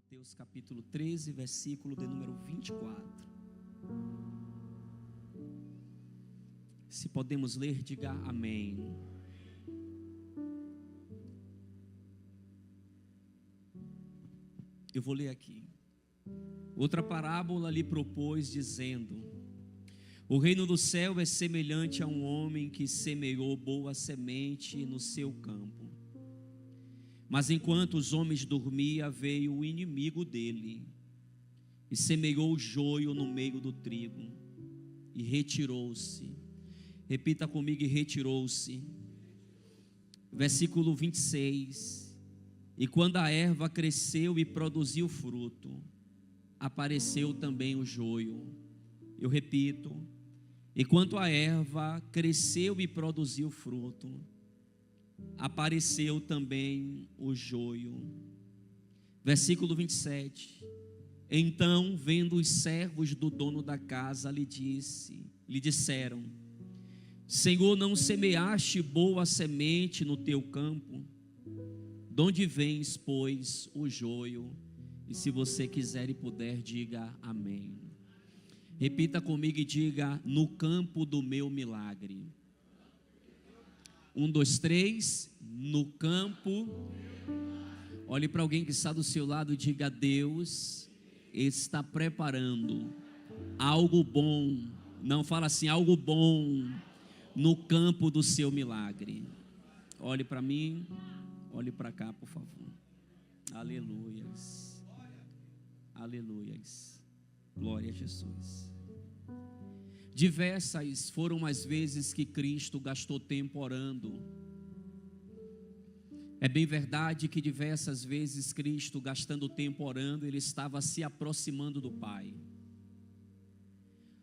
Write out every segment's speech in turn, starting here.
Mateus capítulo 13, versículo de número 24. Se podemos ler, diga amém. Eu vou ler aqui. Outra parábola lhe propôs, dizendo: o reino do céu é semelhante a um homem que semeou boa semente no seu campo. Mas enquanto os homens dormiam, veio o inimigo dele e semeou o joio no meio do trigo e retirou-se. Repita comigo: e retirou-se. Versículo 26. E quando a erva cresceu e produziu fruto, apareceu também o joio. Eu repito: e quando a erva cresceu e produziu fruto, apareceu também o joio. Versículo 27. Então, vendo os servos do dono da casa, lhe disseram: Senhor, não semeaste boa semente no teu campo? De onde vens, pois, o joio? E se você quiser e puder, diga amém. Repita comigo e diga: no campo do meu milagre. 1, 2, 3, no campo. Olhe para alguém que está do seu lado e diga: Deus está preparando algo bom. Não, fala assim: algo bom no campo do seu milagre. Olhe para mim, olhe para cá, por favor. Aleluias, aleluias, glória a Jesus. Diversas foram as vezes que Cristo gastou tempo orando. É bem verdade que diversas vezes Cristo, gastando tempo orando, Ele estava se aproximando do Pai.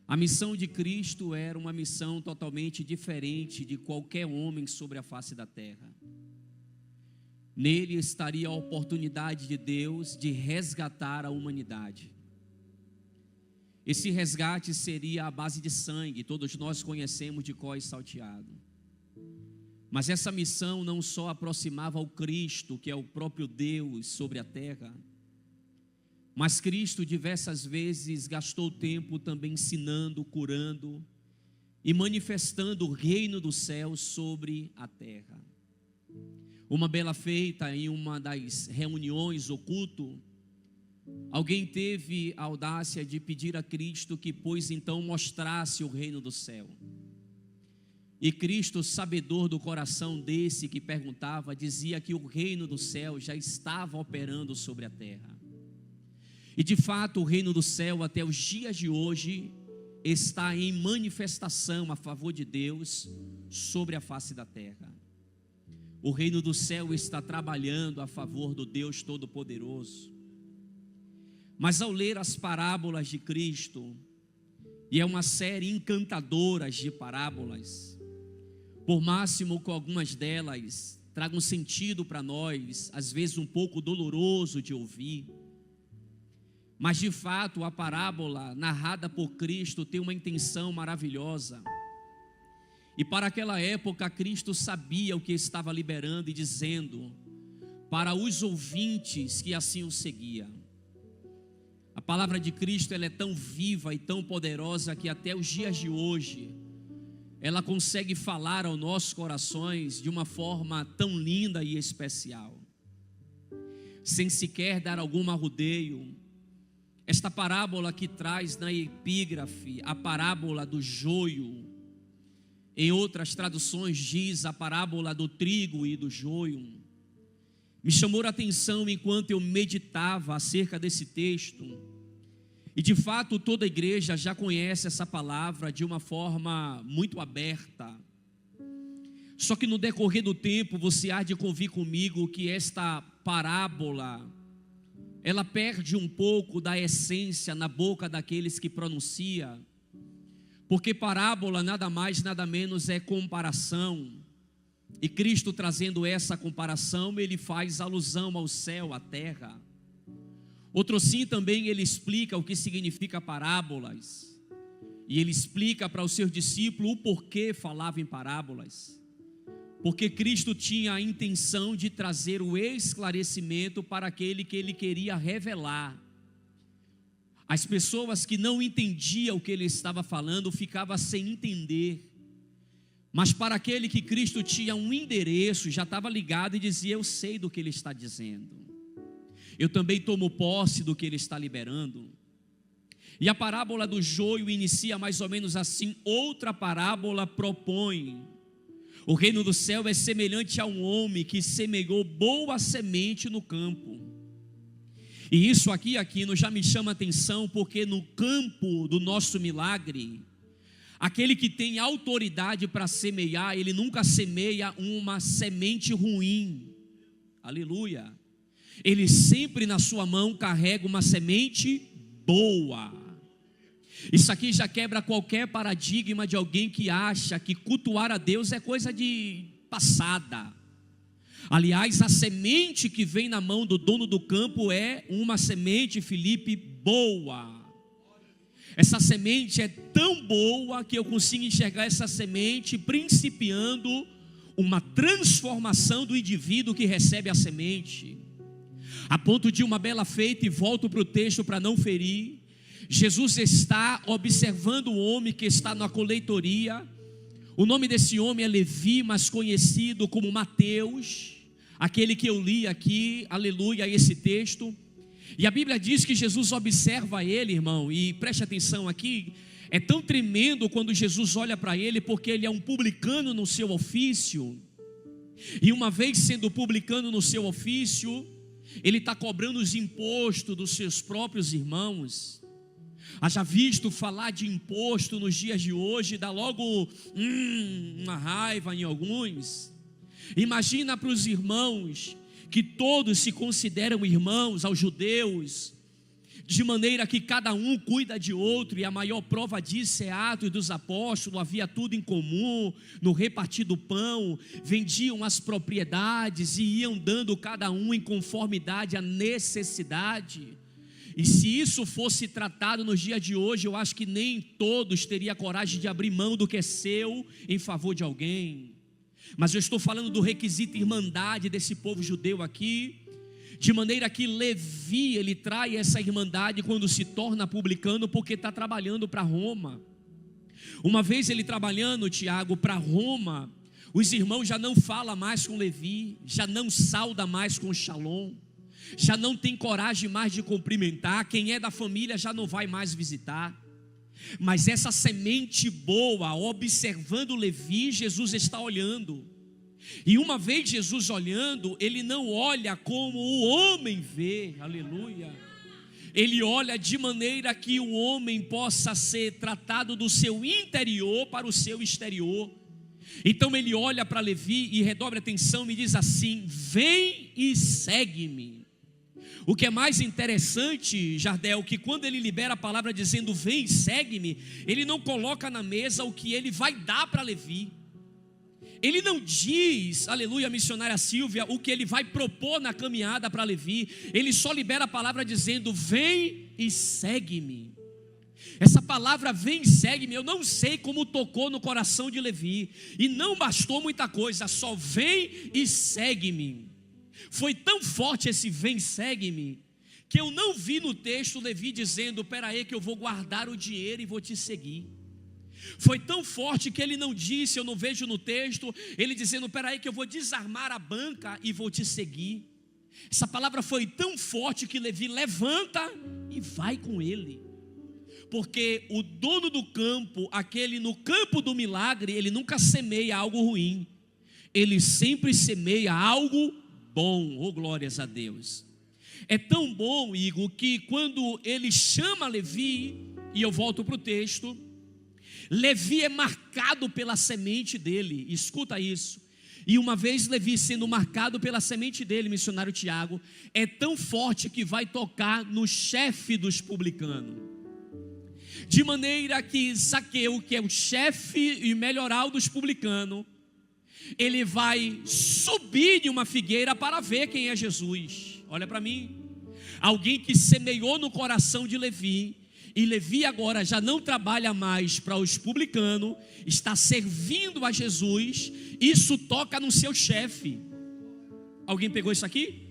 A missão de Cristo era uma missão totalmente diferente de qualquer homem sobre a face da terra. Nele estaria a oportunidade de Deus de resgatar a humanidade. Esse resgate seria à base de sangue, todos nós conhecemos de cós salteado. Mas essa missão não só aproximava o Cristo, que é o próprio Deus sobre a terra, mas Cristo diversas vezes gastou tempo também ensinando, curando e manifestando o reino do céu sobre a terra. Uma bela feita, em uma das reuniões, o culto, alguém teve a audácia de pedir a Cristo que, pois então, mostrasse o reino do céu. E Cristo, sabedor do coração desse que perguntava, dizia que o reino do céu já estava operando sobre a terra. E de fato o reino do céu até os dias de hoje está em manifestação a favor de Deus sobre a face da terra. O reino do céu está trabalhando a favor do Deus Todo-Poderoso. Mas ao ler as parábolas de Cristo, e é uma série encantadora de parábolas, por máximo que algumas delas tragam sentido para nós, às vezes um pouco doloroso de ouvir, mas de fato a parábola narrada por Cristo tem uma intenção maravilhosa. E para aquela época Cristo sabia o que estava liberando e dizendo para os ouvintes que assim o seguiam. A palavra de Cristo, ela é tão viva e tão poderosa que até os dias de hoje ela consegue falar aos nossos corações de uma forma tão linda e especial, sem sequer dar algum arrudeio. Esta parábola que traz na epígrafe a parábola do joio, em outras traduções diz a parábola do trigo e do joio, me chamou a atenção enquanto eu meditava acerca desse texto. E de fato toda a igreja já conhece essa palavra de uma forma muito aberta. Só que no decorrer do tempo você há de convir comigo que esta parábola, ela perde um pouco da essência na boca daqueles que pronuncia. Porque parábola nada mais nada menos é comparação. E Cristo, trazendo essa comparação, ele faz alusão ao céu, à terra. Outro sim também ele explica o que significa parábolas. E ele explica para os seus discípulos o porquê falava em parábolas. porque Cristo tinha a intenção de trazer o esclarecimento para aquele que ele queria revelar. As pessoas que não entendiam o que ele estava falando ficavam sem entender, mas para aquele que Cristo tinha um endereço, já estava ligado e dizia: eu sei do que ele está dizendo, eu também tomo posse do que ele está liberando. E a parábola do joio inicia mais ou menos assim. Outra parábola propõe: o reino do céu é semelhante a um homem que semeou boa semente no campo. E isso aqui já me chama a atenção, porque no campo do nosso milagre, aquele que tem autoridade para semear, ele nunca semeia uma semente ruim. Aleluia. Ele sempre na sua mão carrega uma semente boa. Isso aqui já quebra qualquer paradigma de alguém que acha que cultuar a Deus é coisa de passada. Aliás, a semente que vem na mão do dono do campo é uma semente, Felipe, boa. Essa semente é tão boa que eu consigo enxergar essa semente principiando uma transformação do indivíduo que recebe a semente, a ponto de uma bela feita, e volto para o texto para não ferir. Jesus está observando o homem que está na colheitoria. O nome desse homem é Levi, mas conhecido como Mateus, aquele que eu li aqui, aleluia, esse texto. E a Bíblia diz que Jesus observa ele, irmão, e preste atenção aqui, é tão tremendo quando Jesus olha para ele, porque ele é um publicano no seu ofício, e uma vez sendo publicano no seu ofício, ele está cobrando os impostos dos seus próprios irmãos. Haja visto falar de imposto nos dias de hoje, dá logo uma raiva em alguns. Imagina para os irmãos, que todos se consideram irmãos aos judeus, de maneira que cada um cuida de outro, e a maior prova disso é Atos dos Apóstolos. Havia tudo em comum, no repartir do pão, vendiam as propriedades e iam dando cada um em conformidade à necessidade. E se isso fosse tratado nos dias de hoje, eu acho que nem todos teriam coragem de abrir mão do que é seu em favor de alguém. Mas eu estou falando do requisito irmandade desse povo judeu aqui, de maneira que Levi, ele trai essa irmandade quando se torna publicano, porque está trabalhando para Roma. Uma vez ele trabalhando, Tiago, para Roma, os irmãos já não falam mais com Levi, já não sauda mais com Shalom, já não tem coragem mais de cumprimentar, quem é da família já não vai mais visitar. Mas essa semente boa, observando Levi, Jesus está olhando. E uma vez Jesus olhando, ele não olha como o homem vê, aleluia. Ele olha de maneira que o homem possa ser tratado do seu interior para o seu exterior. Então ele olha para Levi e redobre a atenção e diz assim: vem e segue-me. O que é mais interessante, Jardel, que quando ele libera a palavra dizendo vem e segue-me, ele não coloca na mesa o que ele vai dar para Levi. Ele não diz, aleluia, missionária Silvia, o que ele vai propor na caminhada para Levi. Ele só libera a palavra dizendo vem e segue-me. Essa palavra vem e segue-me, eu não sei como tocou no coração de Levi, e não bastou muita coisa, só vem e segue-me. Foi tão forte esse vem, segue-me, que eu não vi no texto Levi dizendo: espera aí que eu vou guardar o dinheiro e vou te seguir. Foi tão forte que ele não disse, eu não vejo no texto, ele dizendo: espera aí que eu vou desarmar a banca e vou te seguir. Essa palavra foi tão forte que Levi levanta e vai com ele. Porque o dono do campo, aquele no campo do milagre, ele nunca semeia algo ruim, ele sempre semeia algo bom. Oh, glórias a Deus. É tão bom, Igor, que quando ele chama Levi, e eu volto para o texto, Levi é marcado pela semente dele, escuta isso. E uma vez Levi sendo marcado pela semente dele, missionário Tiago, é tão forte que vai tocar no chefe dos publicanos. De maneira que Zaqueu, que é o chefe e melhoral dos publicanos, ele vai subir de uma figueira para ver quem é Jesus. Olha para mim, alguém que semeou no coração de Levi, E Levi agora já não trabalha mais para os publicanos, está servindo a Jesus. Isso toca no seu chefe. Alguém pegou isso aqui?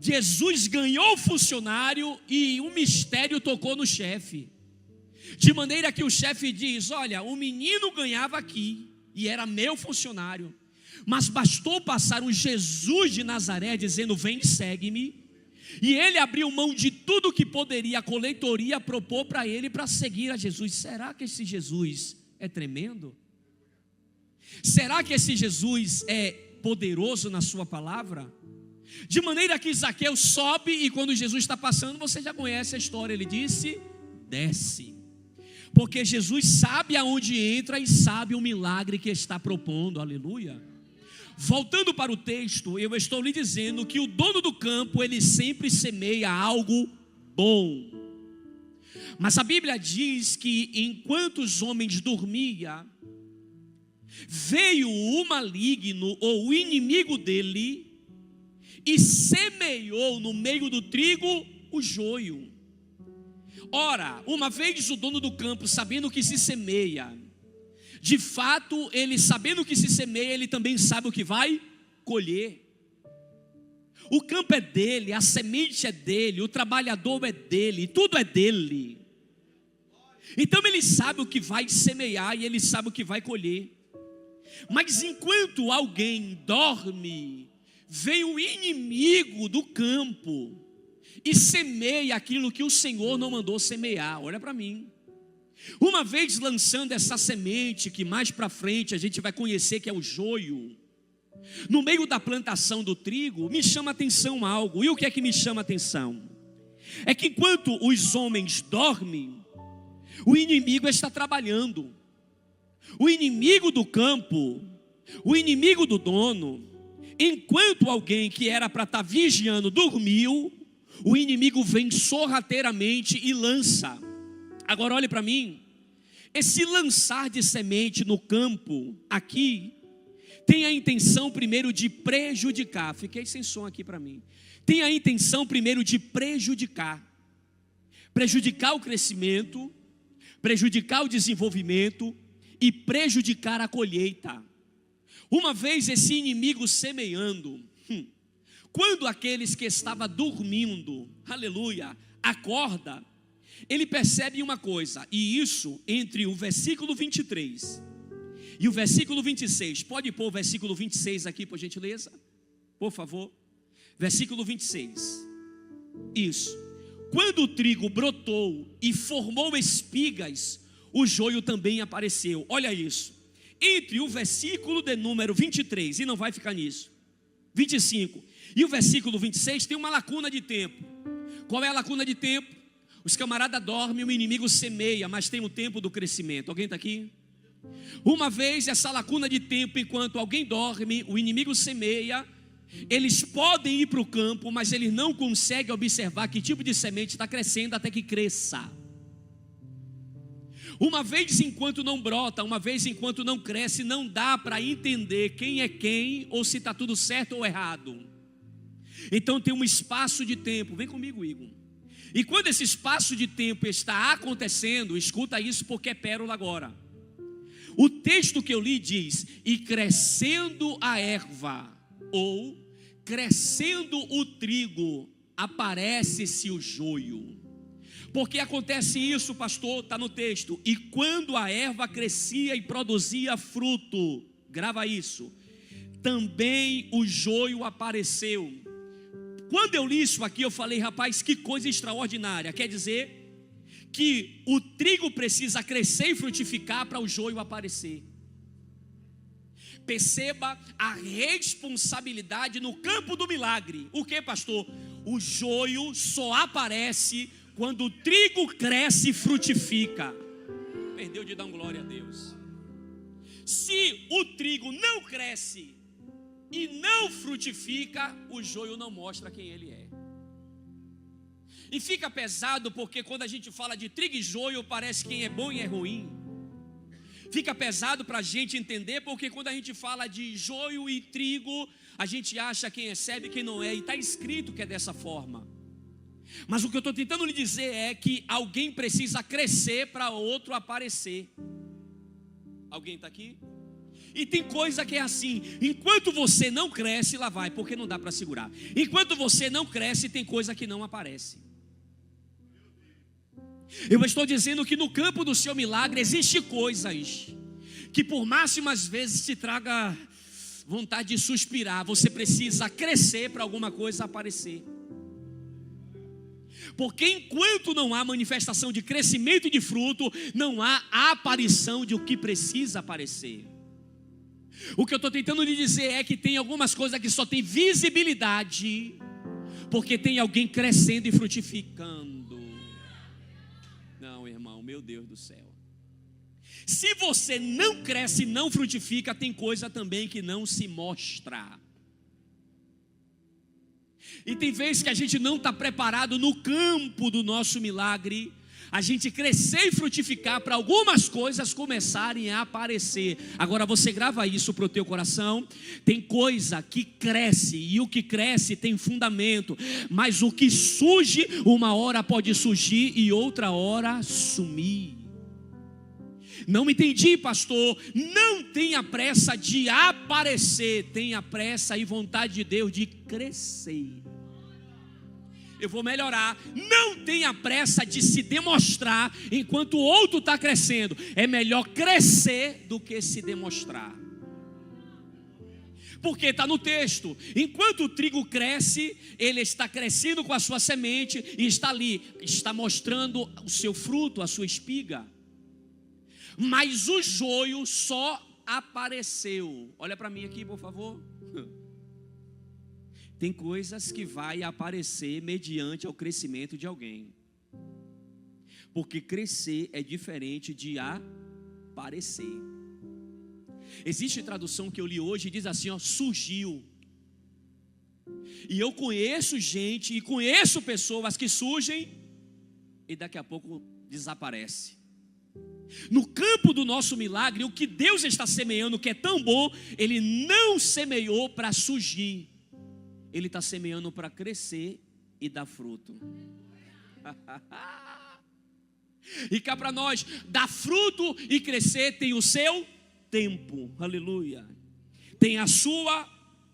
Jesus ganhou o funcionário e o mistério tocou no chefe. De maneira que o chefe diz: olha, o menino ganhava aqui e era meu funcionário, mas bastou passar um Jesus de Nazaré dizendo: vem e segue-me. E ele abriu mão de tudo que poderia a coletoria propor para ele para seguir a Jesus. Será que esse Jesus é tremendo? Será que esse Jesus é poderoso na sua palavra? De maneira que Zaqueu sobe e quando Jesus está passando, você já conhece a história. Ele disse: desce. Porque Jesus sabe aonde entra e sabe o milagre que está propondo. Aleluia. Voltando para o texto, eu estou lhe dizendo que o dono do campo, ele sempre semeia algo bom. Mas a Bíblia diz que enquanto os homens dormiam, veio o maligno ou o inimigo dele e semeou no meio do trigo o joio. Ora, uma vez o dono do campo, sabendo que se semeia, de fato, ele sabendo que se semeia, ele também sabe o que vai colher. O campo é dele, a semente é dele, o trabalhador é dele, tudo é dele. Então ele sabe o que vai semear e ele sabe o que vai colher. Mas enquanto alguém dorme, vem o inimigo do campo e semeia aquilo que o Senhor não mandou semear. Olha para mim. Uma vez lançando essa semente, que mais para frente a gente vai conhecer que é o joio, no meio da plantação do trigo, me chama a atenção algo. E o que é que me chama a atenção? É que enquanto os homens dormem, o inimigo está trabalhando. O inimigo do campo, o inimigo do dono, enquanto alguém que era para estar vigiando dormiu, o inimigo vem sorrateiramente e lança. Agora olhe para mim, esse lançar de semente no campo aqui tem a intenção primeiro de prejudicar. Fiquei sem som aqui para mim. Tem a intenção primeiro de prejudicar o crescimento, prejudicar o desenvolvimento e prejudicar a colheita. Uma vez esse inimigo semeando, quando aqueles que estavam dormindo, aleluia, acorda, ele percebe uma coisa, e isso entre o versículo 23 e o versículo 26, pode pôr o versículo 26 aqui por gentileza, por favor, versículo 26, isso, quando o trigo brotou e formou espigas, o joio também apareceu. Olha isso, entre o versículo de número 23, e não vai ficar nisso, 25, e o versículo 26 tem uma lacuna de tempo. Qual é a lacuna de tempo? Os camaradas dormem, o inimigo semeia, mas tem o tempo do crescimento. Alguém está aqui? Uma vez essa lacuna de tempo, enquanto alguém dorme, o inimigo semeia, eles podem ir para o campo, mas eles não conseguem observar que tipo de semente está crescendo até que cresça. Uma vez enquanto não brota, uma vez enquanto não cresce, não dá para entender quem é quem, ou se está tudo certo ou errado. Então tem um espaço de tempo, vem comigo, Igor. E quando esse espaço de tempo está acontecendo, escuta isso porque é pérola agora. O texto que eu li diz: e crescendo a erva, ou crescendo o trigo, aparece-se o joio. Porque acontece isso, pastor, está no texto. E quando a erva crescia e produzia fruto, grava isso, também o joio apareceu. Quando eu li isso aqui, eu falei: rapaz, que coisa extraordinária. Quer dizer que o trigo precisa crescer e frutificar para o joio aparecer. Perceba a responsabilidade no campo do milagre. O que, pastor? O joio só aparece quando o trigo cresce e frutifica. Perdeu de dar glória a Deus. Se o trigo não cresce e não frutifica, o joio não mostra quem ele é. E fica pesado porque quando a gente fala de trigo e joio, parece quem é bom e é ruim. Fica pesado para a gente entender, porque quando a gente fala de joio e trigo, a gente acha quem recebe e quem não é, e está escrito que é dessa forma. Mas o que eu estou tentando lhe dizer é que alguém precisa crescer para outro aparecer. Alguém está aqui? E tem coisa que é assim: enquanto você não cresce, lá vai, porque não dá para segurar. Enquanto você não cresce, tem coisa que não aparece. Eu estou dizendo que no campo do seu milagre existe coisas que por máximas vezes te traga vontade de suspirar. Você precisa crescer para alguma coisa aparecer. Porque enquanto não há manifestação de crescimento e de fruto, não há aparição de o que precisa aparecer. O que eu estou tentando lhe dizer é que tem algumas coisas que só tem visibilidade porque tem alguém crescendo e frutificando. Não, irmão, meu Deus do céu. Se você não cresce e não frutifica, tem coisa também que não se mostra. E tem vezes que a gente não está preparado no campo do nosso milagre, a gente crescer e frutificar para algumas coisas começarem a aparecer. Agora você grava isso para o teu coração. Tem coisa que cresce, e o que cresce tem fundamento, mas o que surge, uma hora pode surgir e outra hora sumir. Não entendi, pastor. Não tenha pressa de aparecer, tenha pressa e vontade de Deus de crescer. Eu vou melhorar. Não tenha pressa de se demonstrar enquanto o outro está crescendo. É melhor crescer do que se demonstrar. Porque está no texto: enquanto o trigo cresce, ele está crescendo com a sua semente e está ali, está mostrando o seu fruto, a sua espiga. Mas o joio só apareceu. Olha para mim aqui, por favor. Tem coisas que vai aparecer mediante ao crescimento de alguém. Porque crescer é diferente de aparecer. Existe tradução que eu li hoje e diz assim, ó, surgiu. E eu conheço gente e conheço pessoas que surgem e daqui a pouco desaparece. No campo do nosso milagre, o que Deus está semeando, que é tão bom, Ele não semeou para surgir, Ele está semeando para crescer e dar fruto. E cá para nós, dar fruto e crescer tem o seu tempo, aleluia, tem a sua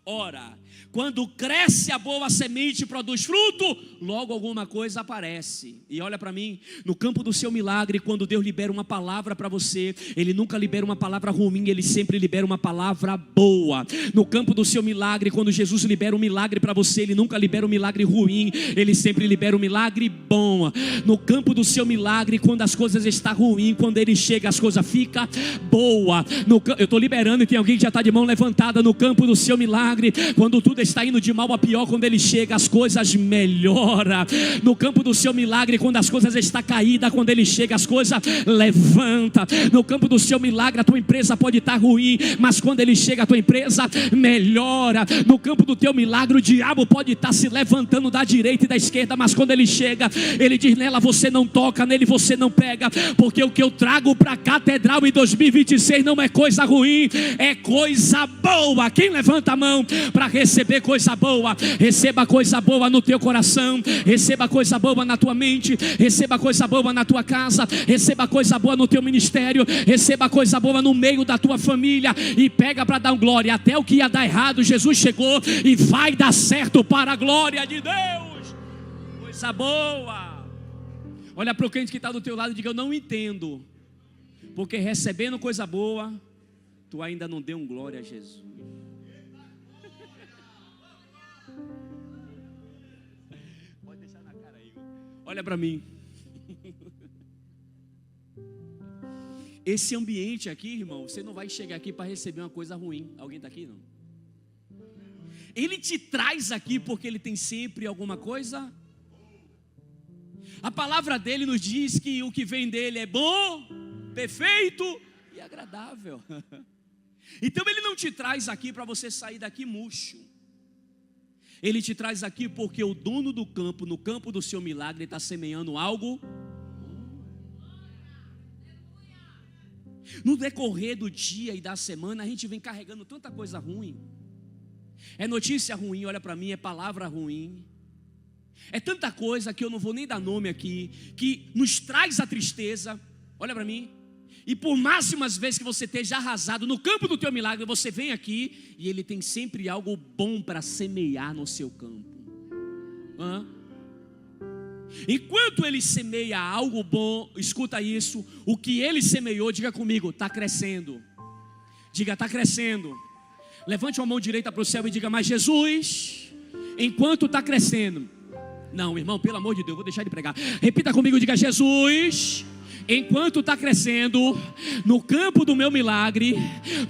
hora. Quando cresce a boa semente e produz fruto, logo alguma coisa aparece. E olha para mim, no campo do seu milagre, quando Deus libera uma palavra para você, Ele nunca libera uma palavra ruim, Ele sempre libera uma palavra boa. No campo do seu milagre, quando Jesus libera um milagre para você, Ele nunca libera um milagre ruim, Ele sempre libera um milagre bom. No campo do seu milagre, quando as coisas estão ruins, quando Ele chega, as coisas ficam boas. Eu estou liberando e tem alguém que já está de mão levantada. No campo do seu milagre, quando tudo está indo de mal a pior, quando Ele chega, as coisas melhoram. No campo do seu milagre, quando as coisas estão caídas, quando Ele chega, as coisas levantam. No campo do seu milagre, a tua empresa pode estar ruim, mas quando Ele chega, a tua empresa melhora. No campo do teu milagre, o diabo pode estar se levantando da direita e da esquerda, mas quando Ele chega, Ele diz: nela você não toca, nele você não pega, porque o que eu trago para a catedral em 2026 não é coisa ruim, é coisa boa. Quem levanta a mão para receber coisa boa? Receba coisa boa no teu coração, receba coisa boa na tua mente, receba coisa boa na tua casa, receba coisa boa no teu ministério, receba coisa boa no meio da tua família e pega para dar glória. Até o que ia dar errado, Jesus chegou e vai dar certo para a glória de Deus. Coisa boa. Olha para o crente que está do teu lado e diga: eu não entendo, porque recebendo coisa boa, tu ainda não deu glória a Jesus. Olha para mim. Esse ambiente aqui, irmão, você não vai chegar aqui para receber uma coisa ruim. Alguém está aqui, não? Ele te traz aqui porque Ele tem sempre alguma coisa. A palavra dele nos diz que o que vem dele é bom, perfeito e agradável. Então Ele não te traz aqui para você sair daqui murcho. Ele te traz aqui porque o dono do campo, no campo do seu milagre, está semeando algo. No decorrer do dia e da semana, a gente vem carregando tanta coisa ruim. É notícia ruim, olha para mim, é palavra ruim. É tanta coisa que eu não vou nem dar nome aqui, que nos traz a tristeza. Olha para mim. E por máximas vezes que você esteja arrasado no campo do teu milagre, você vem aqui e Ele tem sempre algo bom para semear no seu campo. Enquanto Ele semeia algo bom, escuta isso, o que Ele semeou, diga comigo, está crescendo. Diga, está crescendo. Levante uma mão direita para o céu e diga, mas Jesus, enquanto está crescendo. Não, irmão, pelo amor de Deus, vou deixar de pregar. Repita comigo, diga, Jesus, enquanto está crescendo no campo do meu milagre,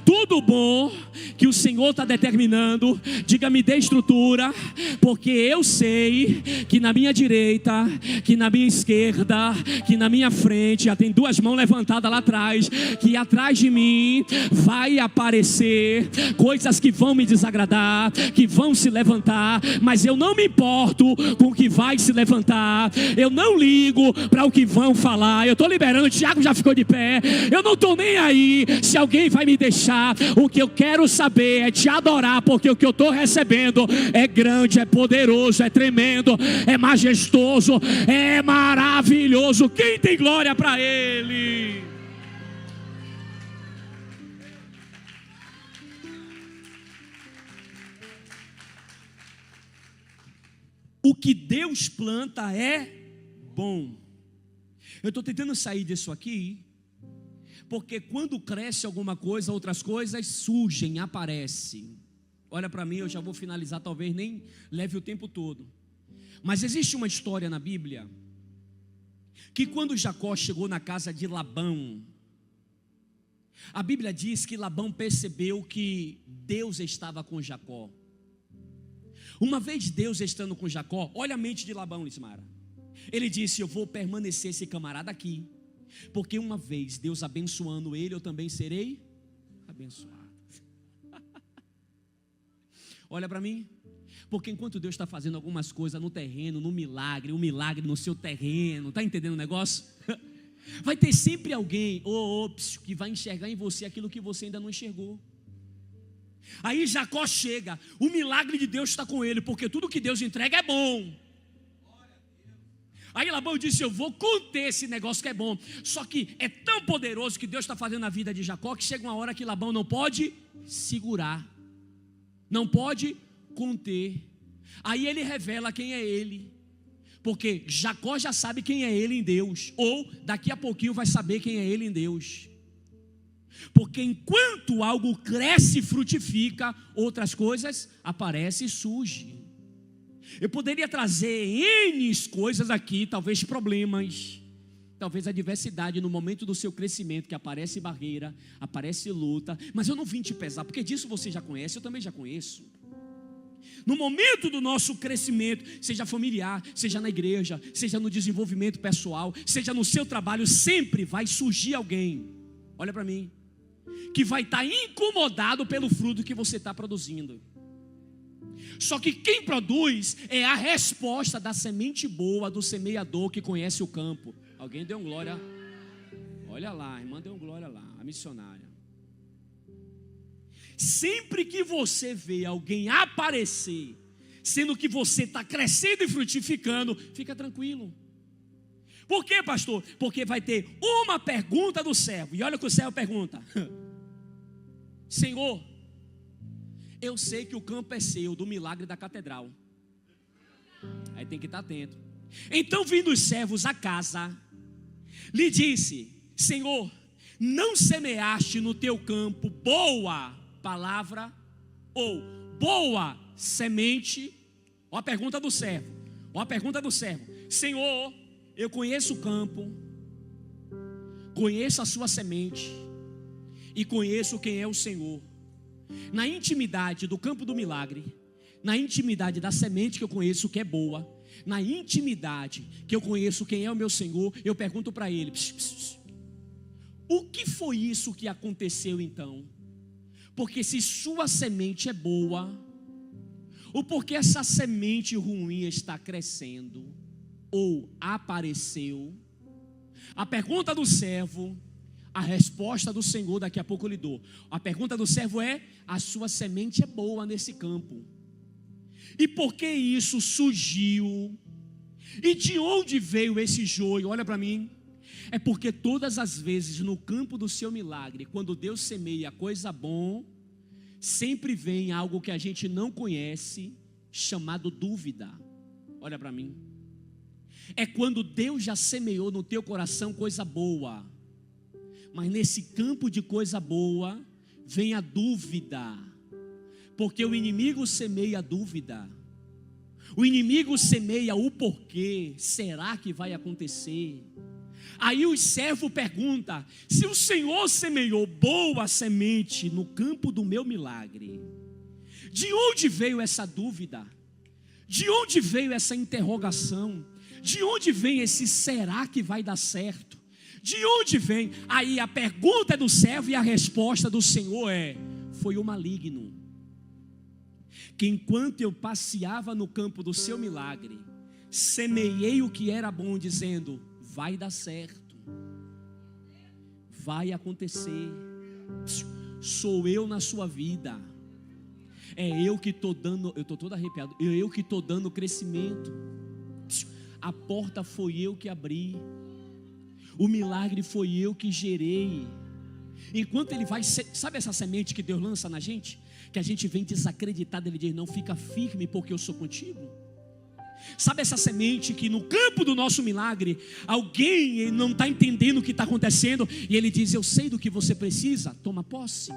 tudo bom que o Senhor está determinando, diga, me dê estrutura, porque eu sei que na minha direita, que na minha esquerda, que na minha frente, já tem duas mãos levantadas lá atrás, que atrás de mim vai aparecer coisas que vão me desagradar, que vão se levantar, mas eu não me importo com o que vai se levantar, eu não ligo para o que vão falar. Eu estou liberando, o Tiago já ficou de pé, eu não estou nem aí se alguém vai me deixar. O que eu quero saber é te adorar, porque o que eu estou recebendo é grande, é poderoso, é tremendo, é majestoso, é maravilhoso. Quem tem glória para Ele? O que Deus planta é bom. Eu estou tentando sair disso aqui, porque quando cresce alguma coisa, outras coisas surgem, aparecem. Olha para mim, eu já vou finalizar, talvez nem leve o tempo todo. Mas existe uma história na Bíblia, que quando Jacó chegou na casa de Labão, a Bíblia diz que Labão percebeu que Deus estava com Jacó. Uma vez Deus estando com Jacó, olha a mente de Labão, Lismara. Ele disse, eu vou permanecer esse camarada aqui, porque uma vez Deus abençoando ele, eu também serei abençoado. Olha para mim, porque enquanto Deus está fazendo algumas coisas no terreno, no milagre, um milagre no seu terreno, está entendendo o negócio? Vai ter sempre alguém que vai enxergar em você aquilo que você ainda não enxergou. Aí Jacó chega, o milagre de Deus está com ele, porque tudo que Deus entrega é bom. Aí Labão disse, eu vou conter esse negócio que é bom. Só que é tão poderoso que Deus está fazendo na vida de Jacó, que chega uma hora que Labão não pode segurar, não pode conter. Aí ele revela quem é ele, porque Jacó já sabe quem é ele em Deus, ou daqui a pouquinho vai saber quem é ele em Deus. Porque enquanto algo cresce e frutifica, outras coisas aparecem e surgem. Eu poderia trazer N coisas aqui, talvez problemas, talvez adversidade no momento do seu crescimento, que aparece barreira, aparece luta, mas eu não vim te pesar, porque disso você já conhece, eu também já conheço. No momento do nosso crescimento, seja familiar, seja na igreja, seja no desenvolvimento pessoal, seja no seu trabalho, sempre vai surgir alguém, olha para mim, que vai estar incomodado pelo fruto que você está produzindo. Só que quem produz é a resposta da semente boa, do semeador que conhece o campo. Alguém deu um glória? Olha lá, a irmã deu um glória lá, a missionária. Sempre que você vê alguém aparecer, sendo que você está crescendo e frutificando, fica tranquilo. Por quê, pastor? Porque vai ter uma pergunta do servo. E olha o que o servo pergunta: Senhor, eu sei que o campo é seu, do milagre da catedral. Aí tem que estar atento. Então, vindo os servos à casa, lhe disse: Senhor, não semeaste no teu campo boa palavra ou boa semente? Ó a pergunta do servo. Ó a pergunta do servo. Senhor, eu conheço o campo, conheço a sua semente e conheço quem é o Senhor. Na intimidade do campo do milagre, na intimidade da semente que eu conheço que é boa, na intimidade que eu conheço quem é o meu Senhor, eu pergunto para ele: o que foi isso que aconteceu então? Porque se sua semente é boa, ou porque essa semente ruim está crescendo ou apareceu? A pergunta do servo, a resposta do Senhor daqui a pouco eu lhe dou. A pergunta do servo é: a sua semente é boa nesse campo. E por que isso surgiu E de onde veio esse joio? Olha para mim. É porque todas as vezes no campo do seu milagre, quando Deus semeia coisa boa, sempre vem algo que a gente não conhece, chamado dúvida. Olha para mim. É quando Deus já semeou no teu coração coisa boa, mas nesse campo de coisa boa vem a dúvida, porque o inimigo semeia a dúvida. O inimigo semeia o porquê. Será que vai acontecer? Aí o servo pergunta: se o Senhor semeou boa semente no campo do meu milagre, de onde veio essa dúvida? De onde veio essa interrogação? De onde vem esse será que vai dar certo? De onde vem? Aí a pergunta é do servo e a resposta do Senhor é: foi o maligno, que enquanto eu passeava no campo do seu milagre, semeei o que era bom, dizendo: vai dar certo, vai acontecer, sou eu na sua vida, é eu que estou dando, eu estou todo arrepiado, eu que estou dando crescimento, a porta foi eu que abri, o milagre foi eu que gerei. Enquanto ele vai, sabe essa semente que Deus lança na gente? Que a gente vem desacreditado, ele diz: não, fica firme porque eu sou contigo. Sabe essa semente que no campo do nosso milagre, alguém não está entendendo o que está acontecendo, e ele diz: eu sei do que você precisa, toma posse.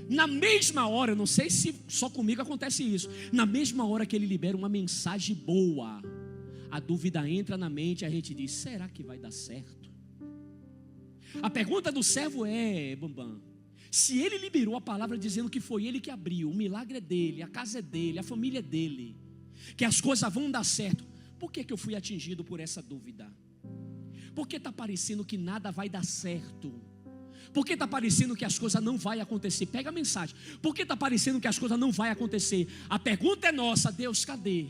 Na mesma hora, eu não sei se só comigo acontece isso, na mesma hora que ele libera uma mensagem boa, a dúvida entra na mente e a gente diz: será que vai dar certo? A pergunta do servo é: Bambam, se ele liberou a palavra dizendo que foi ele que abriu, o milagre é dele, a casa é dele, a família é dele, que as coisas vão dar certo, por que eu fui atingido por essa dúvida? Por que está parecendo que nada vai dar certo? Por que está parecendo que as coisas não vão acontecer? Pega a mensagem. Por que está parecendo que as coisas não vão acontecer? A pergunta é nossa: Deus, cadê?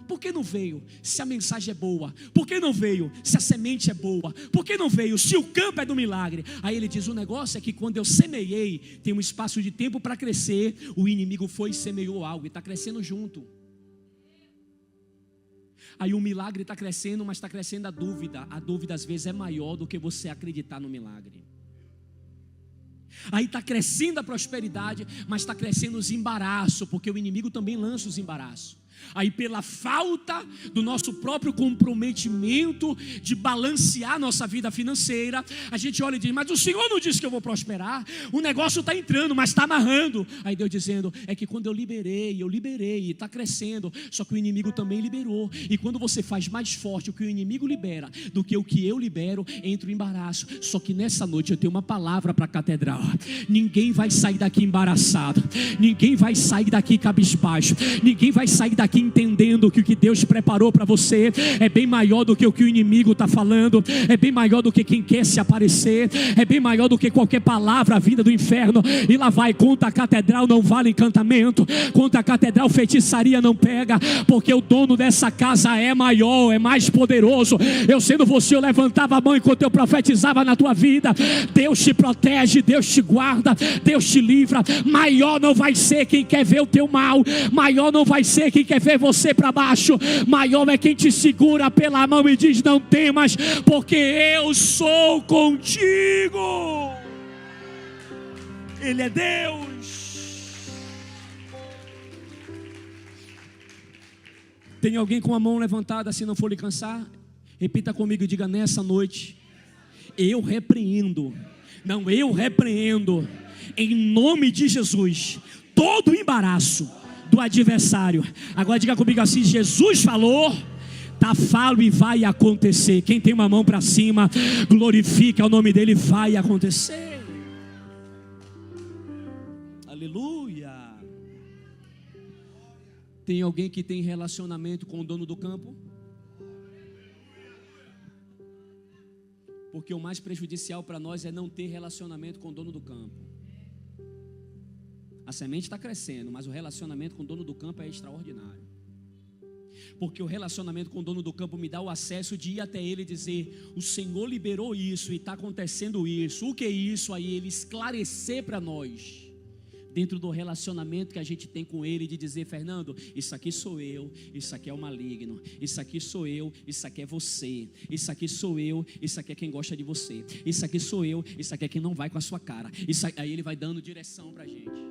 Por que não veio se a mensagem é boa? Por que não veio se a semente é boa? Por que não veio se o campo é do milagre? Aí ele diz: o negócio é que quando eu semeei, tem um espaço de tempo para crescer. O inimigo foi e semeou algo e está crescendo junto. Aí o milagre está crescendo, mas está crescendo a dúvida. A dúvida às vezes é maior do que você acreditar no milagre. Aí está crescendo a prosperidade, mas está crescendo os embaraços, porque o inimigo também lança os embaraços. Aí pela falta do nosso próprio comprometimento de balancear nossa vida financeira, a gente olha e diz: mas o Senhor não disse que eu vou prosperar, o negócio está entrando, mas está amarrando. Aí Deus dizendo: é que quando eu liberei, e está crescendo, só que o inimigo também liberou. E quando você faz mais forte o que o inimigo libera do que o que eu libero, entra o embaraço. Só que nessa noite eu tenho uma palavra para a catedral: ninguém vai sair daqui embaraçado, ninguém vai sair daqui cabisbaixo, ninguém vai sair daqui entendendo que o que Deus preparou para você é bem maior do que o que o inimigo está falando, é bem maior do que quem quer se aparecer, é bem maior do que qualquer palavra vinda do inferno. E lá vai: contra a catedral não vale encantamento, contra a catedral feitiçaria não pega, porque o dono dessa casa é maior, é mais poderoso. Eu sendo você, eu levantava a mão enquanto eu profetizava na tua vida: Deus te protege, Deus te guarda, Deus te livra. Maior não vai ser quem quer ver o teu mal, maior não vai ser quem quer ver você para baixo, maior é quem te segura pela mão e diz: não temas, porque eu sou contigo. Ele é Deus. Tem alguém com a mão levantada, se não for lhe cansar? Repita comigo e diga: nessa noite eu repreendo, em nome de Jesus, todo embaraço do adversário. Agora diga comigo assim: Jesus falou, tá, falo e vai acontecer. Quem tem uma mão para cima, glorifica o nome dele, vai acontecer. Aleluia. Tem alguém que tem relacionamento com o dono do campo? Porque o mais prejudicial para nós é não ter relacionamento com o dono do campo. A semente está crescendo, mas o relacionamento com o dono do campo é extraordinário. Porque o relacionamento com o dono do campo me dá o acesso de ir até ele e dizer: o Senhor liberou isso e está acontecendo isso. O que é isso? Aí ele esclarecer para nós dentro do relacionamento que a gente tem com Ele, de dizer: Fernando, isso aqui sou eu, isso aqui é o maligno, isso aqui sou eu, isso aqui é você, isso aqui sou eu, isso aqui é quem gosta de você, isso aqui sou eu, isso aqui é quem não vai com a sua cara. Isso aí Ele vai dando direção para a gente.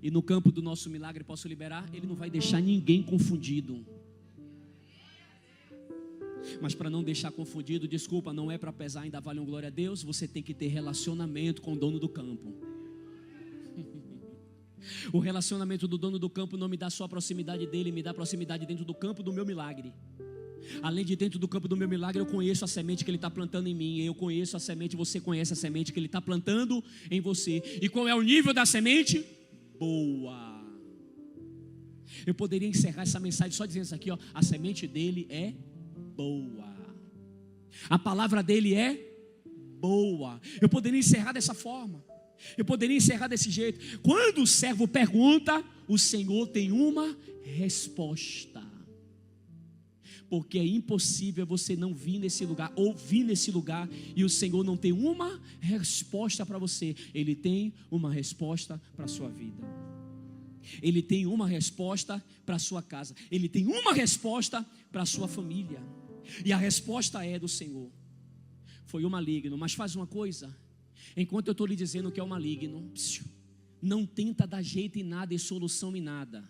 E no campo do nosso milagre, posso liberar? Ele não vai deixar ninguém confundido. Mas para não deixar confundido, desculpa, não é para pesar, ainda vale um glória a Deus. Você tem que ter relacionamento com o dono do campo. O relacionamento do dono do campo não me dá só a proximidade dele, me dá a proximidade dentro do campo do meu milagre. Além de dentro do campo do meu milagre, eu conheço a semente que ele está plantando em mim. Eu conheço a semente, você conhece a semente que ele está plantando em você. E qual é o nível da semente? Boa. Eu poderia encerrar essa mensagem só dizendo isso aqui, ó: a semente dele é boa, a palavra dele é boa. Eu poderia encerrar dessa forma, eu poderia encerrar desse jeito. Quando o servo pergunta, o Senhor tem uma resposta, porque é impossível você não vir nesse lugar, ou vir nesse lugar, e o Senhor não tem uma resposta para você. Ele tem uma resposta para a sua vida, Ele tem uma resposta para a sua casa, Ele tem uma resposta para a sua família. E a resposta é do Senhor. Foi o maligno. Mas faz uma coisa: enquanto eu estou lhe dizendo que é o maligno, não tenta dar jeito em nada e solução em nada.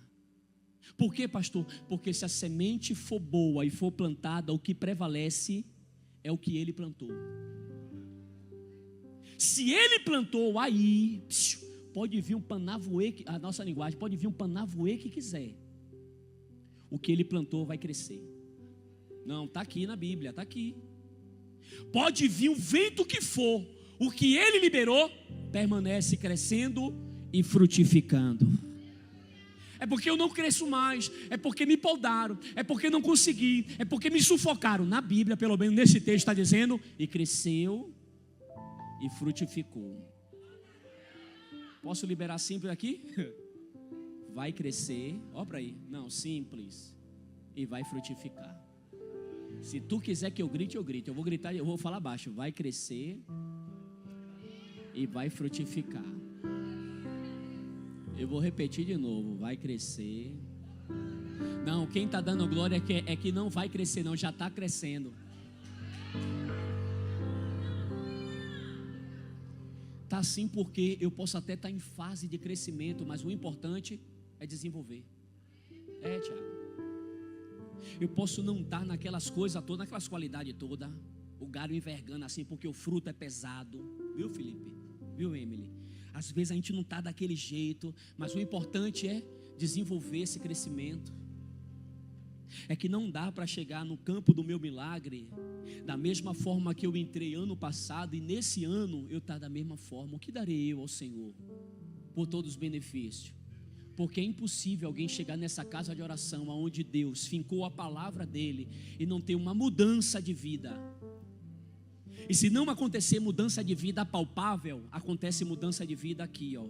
Por quê, pastor? Porque se a semente for boa e for plantada, o que prevalece é o que ele plantou. Se ele plantou, aí pode vir um panavoê, a nossa linguagem, pode vir um panavoê que quiser, o que ele plantou vai crescer. Não, está aqui na Bíblia, está aqui. Pode vir o vento que for, o que ele liberou permanece crescendo e frutificando. É porque eu não cresço mais, é porque me podaram, é porque não consegui, é porque me sufocaram. Na Bíblia, pelo menos nesse texto está dizendo: e cresceu e frutificou. Posso liberar simples aqui? Vai crescer, ó para aí, não, simples, e vai frutificar. Se tu quiser que eu grite, eu grito. Eu vou gritar, eu vou falar baixo. Vai crescer e vai frutificar. Eu vou repetir de novo. Vai crescer. Não, quem está dando glória é que não vai crescer não, já está crescendo. Está assim porque eu posso até estar em fase de crescimento, mas o importante é desenvolver. Tiago. Eu posso não estar naquelas coisas todas, naquelas qualidades todas, o galho envergando assim, porque o fruto é pesado. Viu, Felipe? Viu, Emily? Às vezes a gente não está daquele jeito, mas o importante é desenvolver esse crescimento. É que não dá para chegar no campo do meu milagre da mesma forma que eu entrei ano passado, e nesse ano eu estar da mesma forma. O que darei eu ao Senhor por todos os benefícios? Porque é impossível alguém chegar nessa casa de oração onde Deus fincou a palavra dele e não ter uma mudança de vida. E se não acontecer mudança de vida palpável, acontece mudança de vida aqui, ó.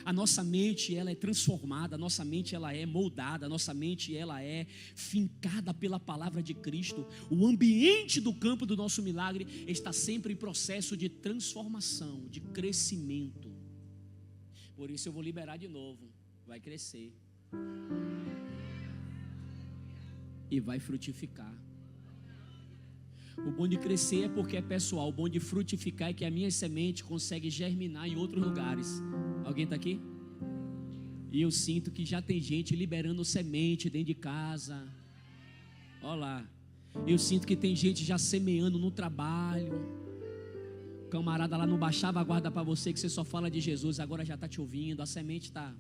A nossa mente, ela é transformada, a nossa mente, ela é moldada, a nossa mente, ela é fincada pela palavra de Cristo. O ambiente do campo do nosso milagre está sempre em processo de transformação, de crescimento. Por isso eu vou liberar de novo. Vai crescer e vai frutificar. O bom de crescer é porque é pessoal. O bom de frutificar é que a minha semente consegue germinar em outros lugares. Alguém está aqui? E eu sinto que já tem gente liberando semente dentro de casa. Olha lá. Eu sinto que tem gente já semeando no trabalho. O camarada lá não baixava a guarda para você, que você só fala de Jesus, agora já está te ouvindo. A semente está.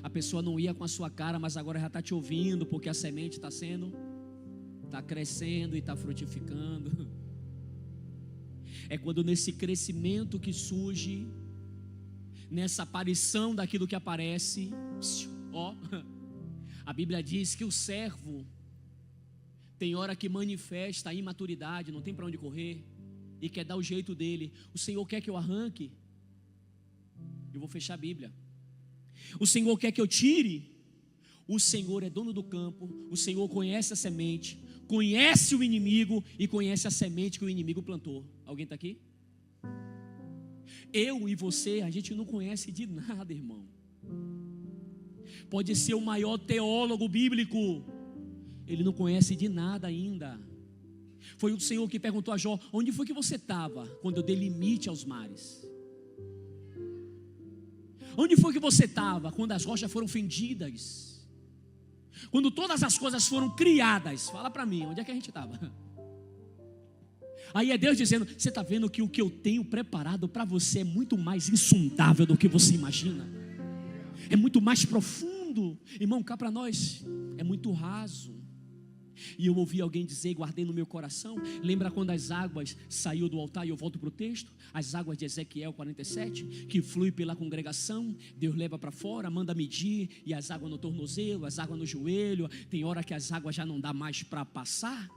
A pessoa não ia com a sua cara, mas agora já está te ouvindo, porque a semente está crescendo e está frutificando. É quando nesse crescimento que surge, nessa aparição daquilo que aparece, ó, a Bíblia diz que o servo tem hora que manifesta a imaturidade, não tem para onde correr e quer dar o jeito dele. O Senhor quer que eu arranque, eu vou fechar a Bíblia. O Senhor quer que eu tire. O Senhor é dono do campo, o Senhor conhece a semente, conhece o inimigo e conhece a semente que o inimigo plantou. Alguém está aqui? Eu e você, a gente não conhece de nada, irmão. Pode ser o maior teólogo bíblico, ele não conhece de nada ainda. Foi o Senhor que perguntou a Jó: onde foi que você estava quando eu dei limite aos mares? Onde foi que você estava quando as rochas foram fendidas? Quando todas as coisas foram criadas? Fala para mim, onde é que a gente estava? Aí é Deus dizendo: você está vendo que o que eu tenho preparado para você é muito mais insondável do que você imagina, é muito mais profundo. Irmão, cá para nós é muito raso. E eu ouvi alguém dizer, guardei no meu coração, lembra quando as águas saiu do altar? E eu volto para o texto, as águas de Ezequiel 47, que flui pela congregação, Deus leva para fora, manda medir, e as águas no tornozelo, as águas no joelho, tem hora que as águas já não dá mais para passar.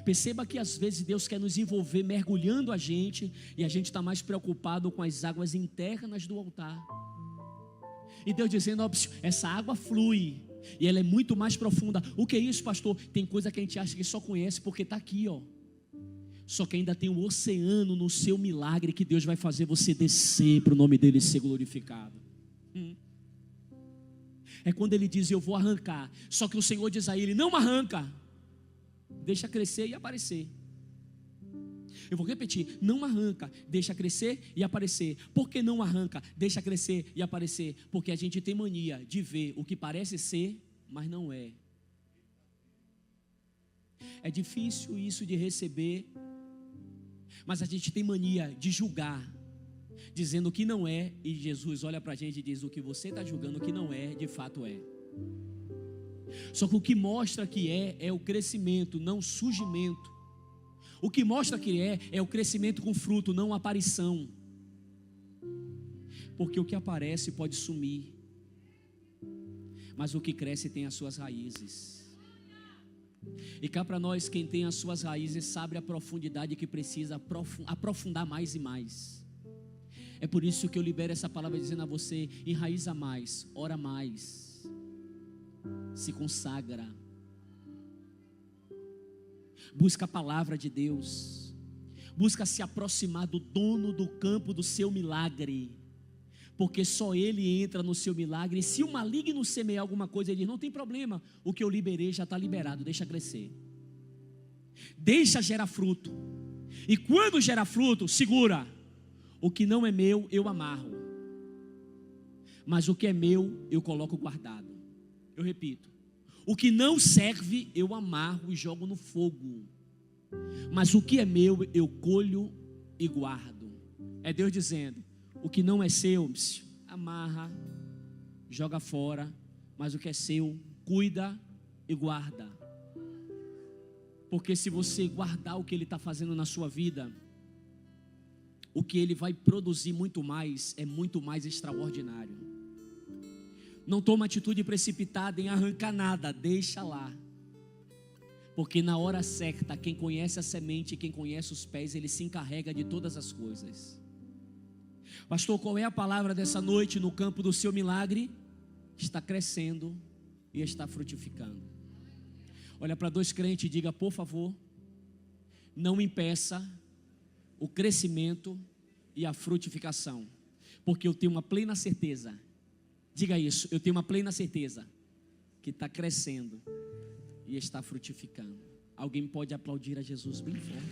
Perceba que às vezes Deus quer nos envolver mergulhando a gente, e a gente está mais preocupado com as águas internas do altar. E Deus dizendo: ó, essa água flui, e ela é muito mais profunda. O que é isso, pastor? Tem coisa que a gente acha que só conhece porque está aqui, ó. Só que ainda tem um oceano no seu milagre que Deus vai fazer você descer para o nome dele ser glorificado. É quando ele diz: eu vou arrancar. Só que o Senhor diz a ele: não arranca, deixa crescer e aparecer. Eu vou repetir: não arranca, deixa crescer e aparecer. Por que não arranca, deixa crescer e aparecer? Porque a gente tem mania de ver o que parece ser, mas não é. É difícil isso de receber, mas a gente tem mania de julgar, dizendo que não é, e Jesus olha para a gente e diz: o que você está julgando que não é, de fato é. Só que o que mostra que é o crescimento, não o surgimento. O que mostra que é o crescimento com fruto, não a aparição. Porque o que aparece pode sumir, mas o que cresce tem as suas raízes. E cá para nós, quem tem as suas raízes sabe a profundidade que precisa aprofundar mais e mais. É por isso que eu libero essa palavra dizendo a você: enraiza mais, ora mais, se consagra, busca a palavra de Deus, busca se aproximar do dono do campo do seu milagre, porque só ele entra no seu milagre. E se o maligno semear alguma coisa, ele diz: não tem problema, o que eu liberei já está liberado, deixa crescer, deixa gerar fruto. E quando gera fruto, segura, o que não é meu eu amarro, mas o que é meu eu coloco guardado. Eu repito: o que não serve eu amarro e jogo no fogo, mas o que é meu eu colho e guardo. É Deus dizendo: o que não é seu, amarra, joga fora, mas o que é seu, cuida e guarda. Porque se você guardar o que Ele está fazendo na sua vida, o que Ele vai produzir muito mais, é muito mais extraordinário. Não toma atitude precipitada em arrancar nada, deixa lá. Porque na hora certa, quem conhece a semente, quem conhece os pés, ele se encarrega de todas as coisas. Pastor, qual é a palavra dessa noite no campo do seu milagre? Está crescendo e está frutificando. Olha para dois crentes e diga: por favor, não impeça o crescimento e a frutificação, porque eu tenho uma plena certeza. Diga isso: eu tenho uma plena certeza que está crescendo e está frutificando. Alguém pode aplaudir a Jesus bem forte?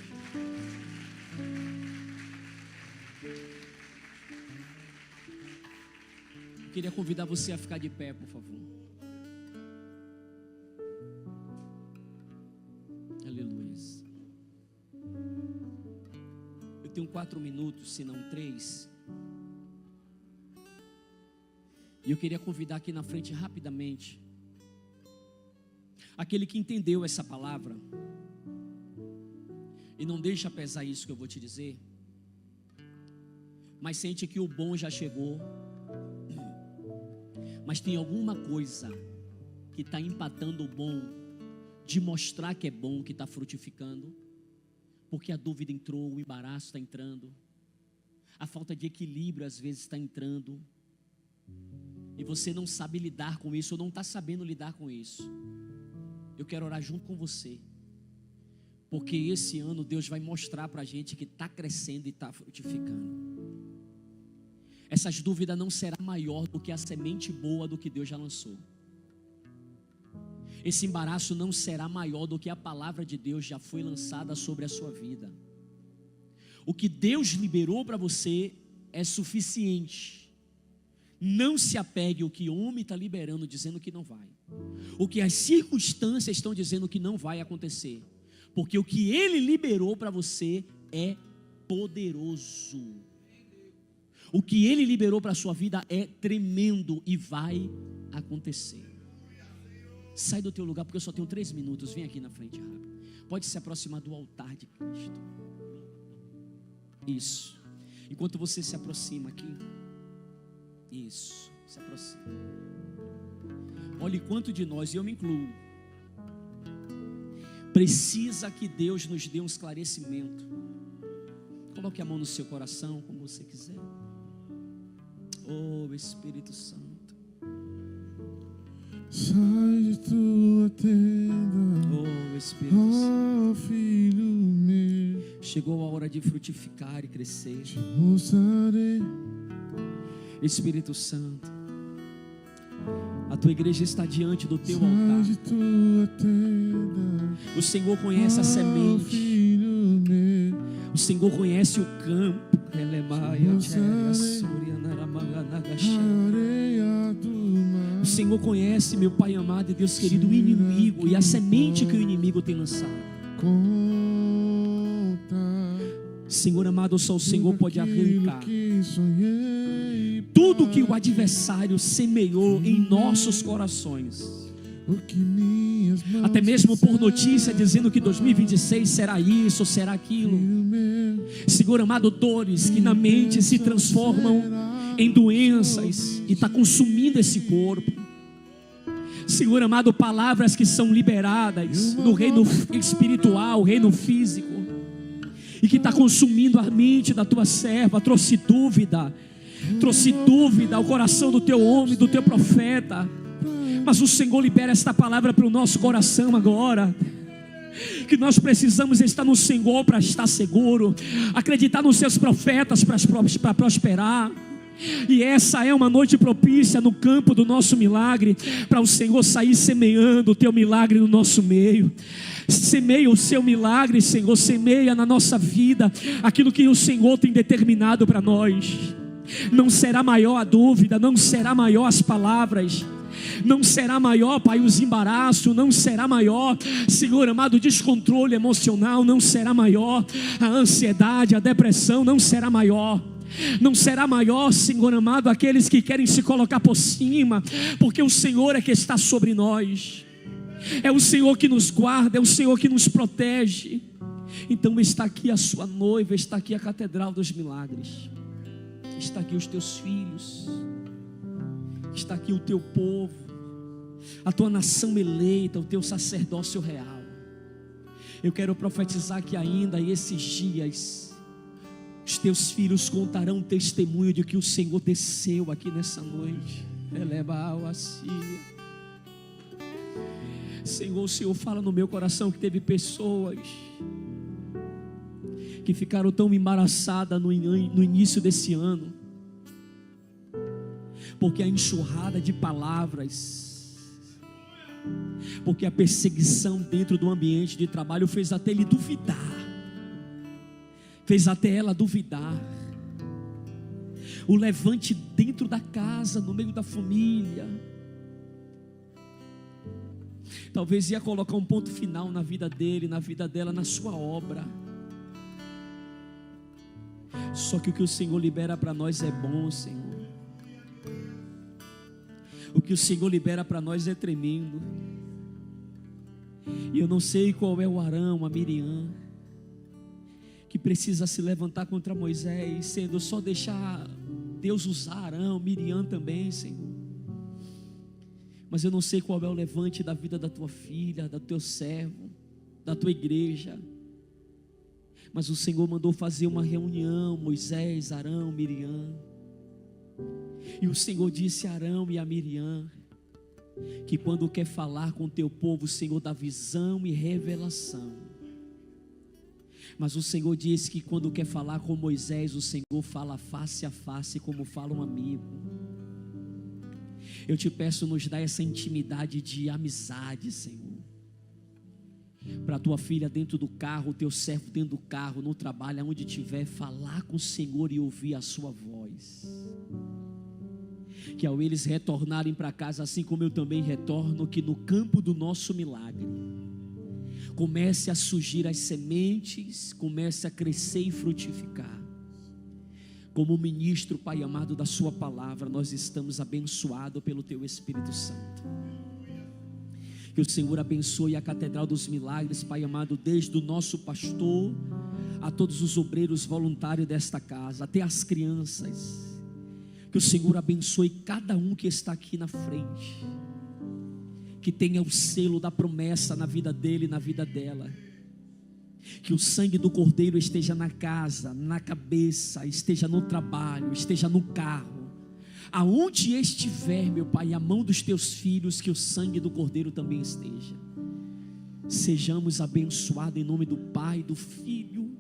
Eu queria convidar você a ficar de pé, por favor. Aleluia. Eu tenho 4 minutos, se não 3. E eu queria convidar aqui na frente rapidamente aquele que entendeu essa palavra e não deixa pesar isso que eu vou te dizer, mas sente que o bom já chegou, mas tem alguma coisa que está empatando o bom, de mostrar que é bom, que está frutificando, porque a dúvida entrou, o embaraço está entrando, a falta de equilíbrio às vezes está entrando, e você não sabe lidar com isso, ou não está sabendo lidar com isso. eu quero orar junto com você, porque esse ano Deus vai mostrar para a gente que está crescendo e está frutificando. Essas dúvidas não será maior do que a semente boa do que Deus já lançou. Esse embaraço não será maior do que a palavra de Deus já foi lançada sobre a sua vida. O que Deus liberou para você é suficiente. Não se apegue ao que o homem está liberando, dizendo que não vai. O que as circunstâncias estão dizendo que não vai acontecer. Porque o que Ele liberou para você é poderoso. O que Ele liberou para a sua vida é tremendo e vai acontecer. Sai do teu lugar, porque eu só tenho 3 minutos. Vem aqui na frente rápido. Pode se aproximar do altar de Cristo. Isso. Enquanto você se aproxima aqui. Isso. Se aproxima. Olhe quanto de nós, e eu me incluo, precisa que Deus nos dê um esclarecimento. Coloque a mão no seu coração, como você quiser. Oh, Espírito Santo. Sai de tua tenda, oh Espírito Santo, oh filho meu, chegou a hora de frutificar e crescer. te mostrarei. Espírito Santo, a tua igreja está diante do teu Sai altar. de tua tenda, O Senhor conhece a oh semente, filho meu, o Senhor conhece o campo. areia do mar. O Senhor conhece, meu Pai amado e Deus querido, o inimigo e a semente que o inimigo tem lançado. Conta Senhor amado, só o Senhor pode arrancar que sonhei, tudo que o adversário semeou em nossos corações. o que minhas mãos Até mesmo por notícia fizeram, dizendo que 2026 será isso, será aquilo. filho meu. Senhor amado, dores que na mente se transformam em doenças e está consumindo esse corpo. Senhor amado, palavras que são liberadas no reino espiritual, reino físico, e que está consumindo a mente da tua serva. Trouxe dúvida ao coração do teu homem, do teu profeta. Mas o Senhor libera esta palavra para o nosso coração agora. Que nós precisamos estar no Senhor para estar seguro, acreditar nos seus profetas para prosperar. E essa é uma noite propícia no campo do nosso milagre, para o Senhor sair semeando o teu milagre no nosso meio. Semeia o seu milagre, Senhor, semeia na nossa vida aquilo que o Senhor tem determinado para nós. Não será maior a dúvida, não será maior as palavras, não será maior, Pai, os embaraços, não será maior, Senhor amado, o descontrole emocional, não será maior, a ansiedade, a depressão, não será maior. Não será maior, Senhor amado, aqueles que querem se colocar por cima, porque o Senhor é que está sobre nós. É o Senhor que nos guarda, é o Senhor que nos protege. Então está aqui a sua noiva, está aqui a Catedral dos Milagres, está aqui os teus filhos, está aqui o teu povo, a tua nação eleita, o teu sacerdócio real. Eu quero profetizar que ainda esses dias os teus filhos contarão testemunho de que o Senhor desceu aqui nessa noite. Senhor, o Senhor fala no meu coração que teve pessoas que ficaram tão embaraçadas no início desse ano, porque a enxurrada de palavras, porque a perseguição dentro do ambiente de trabalho fez até ele duvidar, fez até ela duvidar. O levante dentro da casa, no meio da família, talvez ia colocar um ponto final na vida dele, na vida dela, na sua obra. Só que o que o Senhor libera para nós é bom, Senhor. O que o Senhor libera para nós é tremendo. E eu não sei qual é o Arão, a Miriam, que precisa se levantar contra Moisés, sendo só deixar Deus usar Arão, Miriam também, Senhor. Mas eu não sei qual é o levante da vida da tua filha, do teu servo, da tua igreja. Mas o Senhor mandou fazer uma reunião, Moisés, Arão, Miriam. E o Senhor disse a Arão e a Miriam: que quando quer falar com o teu povo, o Senhor dá visão e revelação. Mas o Senhor diz que quando quer falar com Moisés, o Senhor fala face a face, como fala um amigo. Eu te peço, nos dá essa intimidade de amizade, Senhor. Para a tua filha dentro do carro, o teu servo dentro do carro, no trabalho, aonde estiver, falar com o Senhor e ouvir a sua voz. Que ao eles retornarem para casa, assim como eu também retorno, que no campo do nosso milagre comece a surgir as sementes, comece a crescer e frutificar. Como ministro, Pai amado, da sua palavra, nós estamos abençoados pelo teu Espírito Santo. Que o Senhor abençoe a Catedral dos Milagres, Pai amado, desde o nosso pastor a todos os obreiros voluntários desta casa, até as crianças. Que o Senhor abençoe cada um que está aqui na frente, que tenha o selo da promessa na vida dele e na vida dela. Que o sangue do Cordeiro esteja na casa, na cabeça, esteja no trabalho, esteja no carro, aonde estiver, meu Pai, a mão dos teus filhos, que o sangue do Cordeiro também esteja. Sejamos abençoados em nome do Pai, do Filho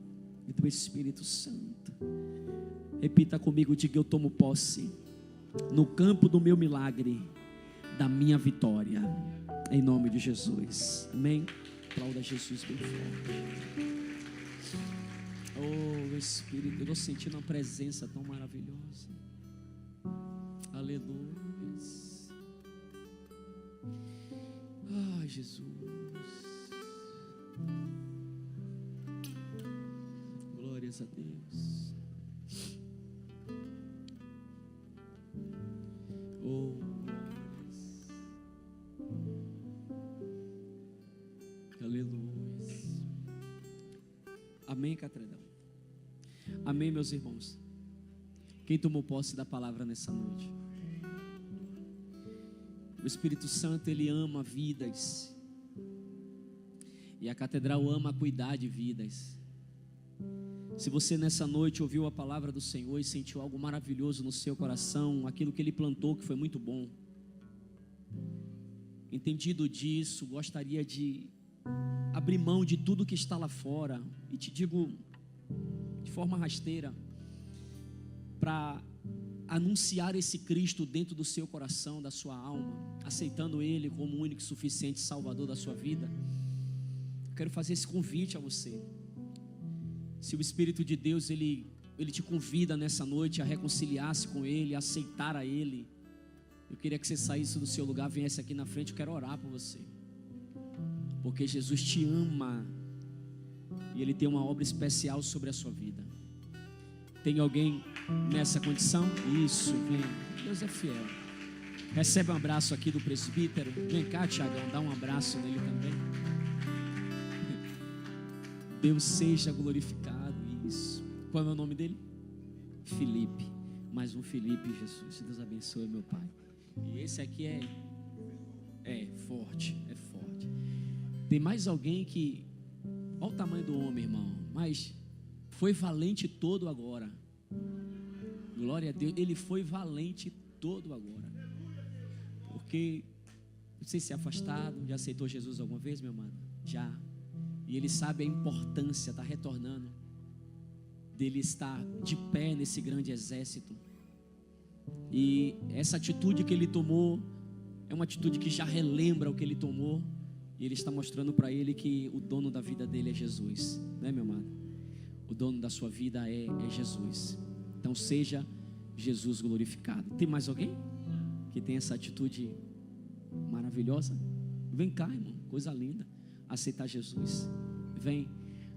e do Espírito Santo. Repita comigo, diga: eu tomo posse no campo do meu milagre, da minha vitória, em nome de Jesus. Amém. Aplauda Jesus bem forte. Oh Espírito, eu estou sentindo uma presença tão maravilhosa. Aleluia. Ah, Jesus. Glórias a Deus. Oh, glórias. Aleluia. Amém, Catedral. Amém, meus irmãos. Quem tomou posse da palavra nessa noite? O Espírito Santo, ele ama vidas, e a Catedral ama cuidar de vidas. Se você nessa noite ouviu a palavra do Senhor e sentiu algo maravilhoso no seu coração, aquilo que Ele plantou que foi muito bom, entendido disso, gostaria de abrir mão de tudo que está lá fora, e te digo de forma rasteira, para anunciar esse Cristo dentro do seu coração, da sua alma, aceitando Ele como o único e suficiente Salvador da sua vida. Eu quero fazer esse convite a você. Se o Espírito de Deus ele te convida nessa noite a reconciliar-se com Ele, a aceitar a Ele, eu queria que você saísse do seu lugar, viesse aqui na frente. Eu quero orar por você, porque Jesus te ama e Ele tem uma obra especial sobre a sua vida. Tem alguém nessa condição? Isso, vem. Deus é fiel. Recebe um abraço aqui do presbítero. Vem cá, Tiagão, dá um abraço nele também. Deus seja glorificado. Isso. Qual é o nome dele? Felipe. Mais um Felipe, Jesus. Deus abençoe, meu Pai. E esse aqui é forte, é forte. Tem mais alguém que, olha o tamanho do homem, irmão, mas foi valente todo agora. Glória a Deus, ele foi valente todo agora. Porque você se afastado, já aceitou Jesus alguma vez, meu amado? Já. E ele sabe a importância, está retornando, dele estar de pé nesse grande exército. E essa atitude que ele tomou é uma atitude que já relembra o que ele tomou. E ele está mostrando para ele que o dono da vida dele é Jesus, né, meu amado? O dono da sua vida é Jesus. Então seja Jesus glorificado. Tem mais alguém que tem essa atitude maravilhosa? Vem cá, irmão, coisa linda. Aceitar Jesus. Vem.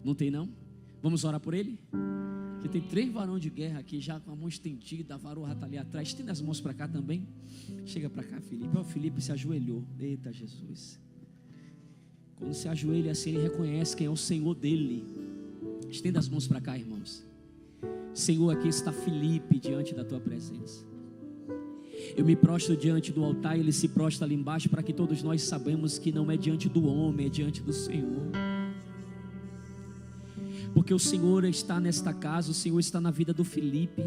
Não tem não? Vamos orar por ele? Que tem 3 varões de guerra aqui já com a mão estendida, a varoa está ali atrás. Estenda as mãos para cá também. Chega para cá, Felipe. O Felipe se ajoelhou. Eita, Jesus. Quando se ajoelha assim, ele reconhece quem é o Senhor dele. Estenda as mãos para cá, irmãos. Senhor, aqui está Felipe diante da tua presença. Eu me prostro diante do altar, ele se prostra ali embaixo, para que todos nós sabemos que não é diante do homem, é diante do Senhor. Porque o Senhor está nesta casa, o Senhor está na vida do Felipe.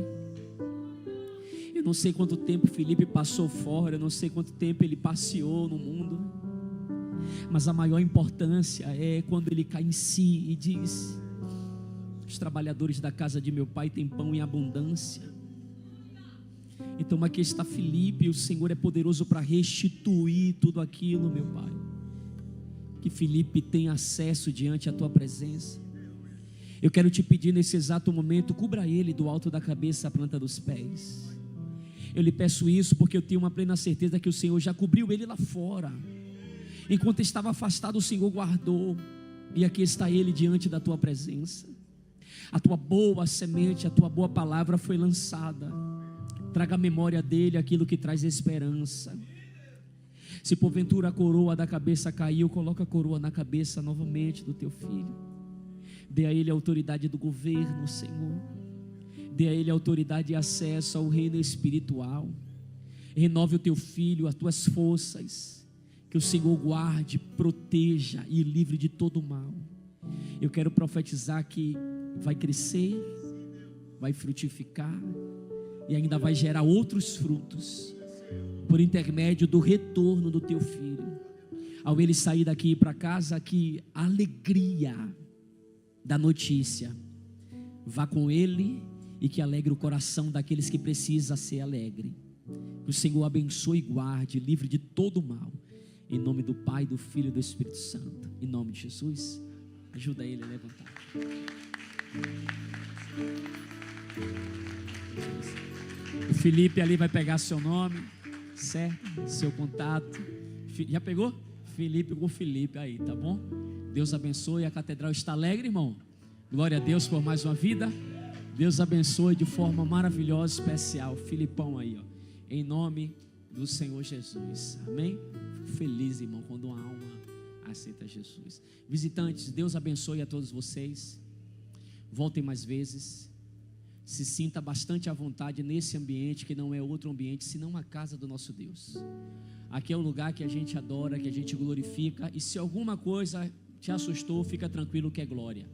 Eu não sei quanto tempo Felipe passou fora, eu não sei quanto tempo ele passeou no mundo, mas a maior importância é quando ele cai em si e diz: os trabalhadores da casa de meu pai têm pão em abundância. Então aqui está Felipe, o Senhor é poderoso para restituir tudo aquilo, meu Pai. Que Felipe tenha acesso diante da tua presença. Eu quero te pedir nesse exato momento, cubra ele do alto da cabeça à planta dos pés. Eu lhe peço isso porque eu tenho uma plena certeza que o Senhor já cobriu ele lá fora. Enquanto estava afastado, o Senhor guardou, e aqui está ele diante da tua presença. A tua boa semente, a tua boa palavra foi lançada. Traga à memória dele aquilo que traz esperança. Se porventura a coroa da cabeça caiu, coloca a coroa na cabeça novamente do teu filho. Dê a ele a autoridade do governo, Senhor. Dê a ele a autoridade e acesso ao reino espiritual. Renove o teu filho, as tuas forças. Que o Senhor guarde, proteja e livre de todo mal. Eu quero profetizar que vai crescer, vai frutificar e ainda vai gerar outros frutos por intermédio do retorno do teu filho. Ao ele sair daqui para casa, que a alegria da notícia vá com ele e que alegre o coração daqueles que precisam ser alegre. Que o Senhor abençoe e guarde, livre de todo mal. Em nome do Pai, do Filho e do Espírito Santo. Em nome de Jesus, ajuda ele a levantar. O Felipe ali vai pegar seu nome, certo? Seu contato. Já pegou? Felipe com Felipe aí, tá bom? Deus abençoe. A catedral está alegre, irmão. Glória a Deus por mais uma vida. Deus abençoe de forma maravilhosa, especial. Filipão aí, ó. Em nome do Senhor Jesus. Amém? Fico feliz, irmão, quando uma alma aceita Jesus. Visitantes, Deus abençoe a todos vocês. Voltem mais vezes. Se sinta bastante à vontade nesse ambiente, que não é outro ambiente senão a casa do nosso Deus. Aqui é o lugar que a gente adora, que a gente glorifica. E se alguma coisa te assustou, fica tranquilo que é glória,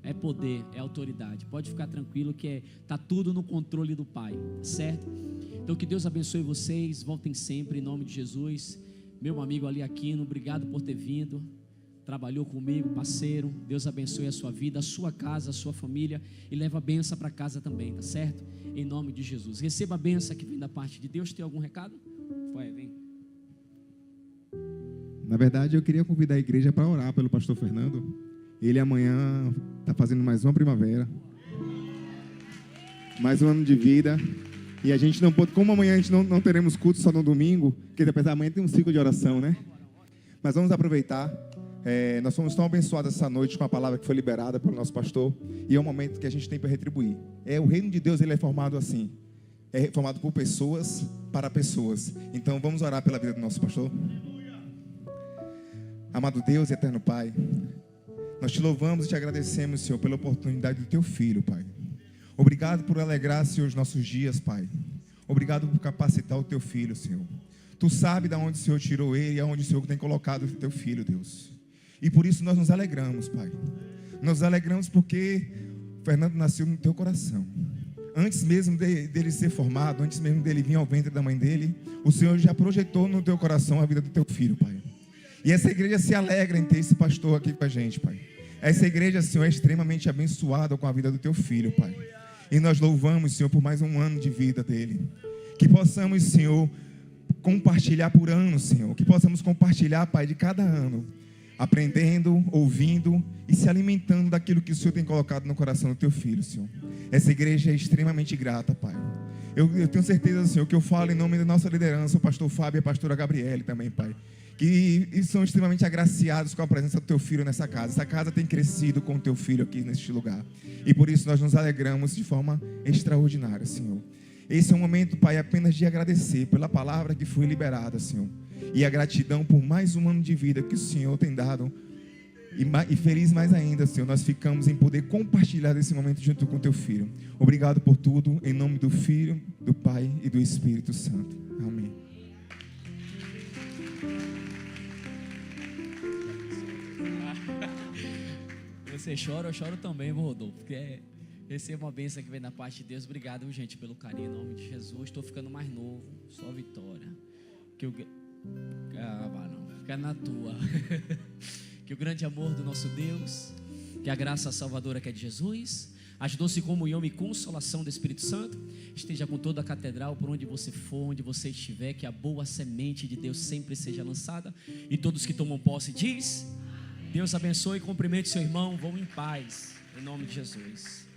é poder, é autoridade. Pode ficar tranquilo que está tudo no controle do Pai, certo? Então que Deus abençoe vocês. Voltem sempre em nome de Jesus. Meu amigo ali Aquino, obrigado por ter vindo. Trabalhou comigo, parceiro. Deus abençoe a sua vida, a sua casa, a sua família, e leva a benção para casa também, tá certo? Em nome de Jesus. Receba a benção que vem da parte de Deus. Tem algum recado? Vai, vem. Na verdade, eu queria convidar a igreja para orar pelo pastor Fernando. Ele amanhã está fazendo mais uma primavera, mais um ano de vida. E a gente não pode, como amanhã a gente não teremos culto só no domingo, porque depois amanhã tem um ciclo de oração, né? Mas vamos aproveitar. Nós fomos tão abençoados essa noite com a palavra que foi liberada pelo nosso pastor, e é um momento que a gente tem para retribuir. O reino de Deus, ele é formado assim, é formado por pessoas para pessoas. Então vamos orar pela vida do nosso pastor. Amado Deus e eterno Pai, nós te louvamos e te agradecemos, Senhor, pela oportunidade do teu filho, Pai. Obrigado por alegrar, Senhor, os nossos dias, Pai. Obrigado por capacitar o teu filho, Senhor. Tu sabe de onde o Senhor tirou ele e aonde o Senhor tem colocado o teu filho, Deus. E por isso nós nos alegramos, Pai. Nos alegramos porque Fernando nasceu no teu coração. Antes mesmo dele ser formado, antes mesmo dele vir ao ventre da mãe dele, o Senhor já projetou no teu coração a vida do teu filho, Pai. E essa igreja se alegra em ter esse pastor aqui com a gente, Pai. Essa igreja, Senhor, é extremamente abençoada com a vida do teu filho, Pai. E nós louvamos, Senhor, por mais um ano de vida dele. Que possamos, Senhor, compartilhar por ano, Senhor. Que possamos compartilhar, Pai, de cada ano, aprendendo, ouvindo e se alimentando daquilo que o Senhor tem colocado no coração do teu filho, Senhor. Essa igreja é extremamente grata, Pai. Eu tenho certeza, Senhor, que eu falo em nome da nossa liderança, o pastor Fábio e a pastora Gabriele também, Pai, que são extremamente agraciados com a presença do teu filho nessa casa. Essa casa tem crescido com o teu filho aqui neste lugar, e por isso nós nos alegramos de forma extraordinária, Senhor. Esse é um momento, Pai, apenas de agradecer pela palavra que foi liberada, Senhor, e a gratidão por mais um ano de vida que o Senhor tem dado. E feliz mais ainda, Senhor, nós ficamos em poder compartilhar desse momento junto com o teu filho. Obrigado por tudo, em nome do Filho, do Pai e do Espírito Santo. Amém. Você chora, eu choro também, Rodolfo, porque Receba uma bênção que vem da parte de Deus. Obrigado, gente, pelo carinho. Em nome de Jesus. Estou ficando mais novo. Só vitória. Não, fica na tua. Que o grande amor do nosso Deus, que a graça salvadora que é de Jesus, as doce comunhão e consolação do Espírito Santo esteja com toda a catedral, por onde você for, onde você estiver, que a boa semente de Deus sempre seja lançada, e todos que tomam posse diz: Deus abençoe e cumprimente seu irmão, vão em paz, em nome de Jesus.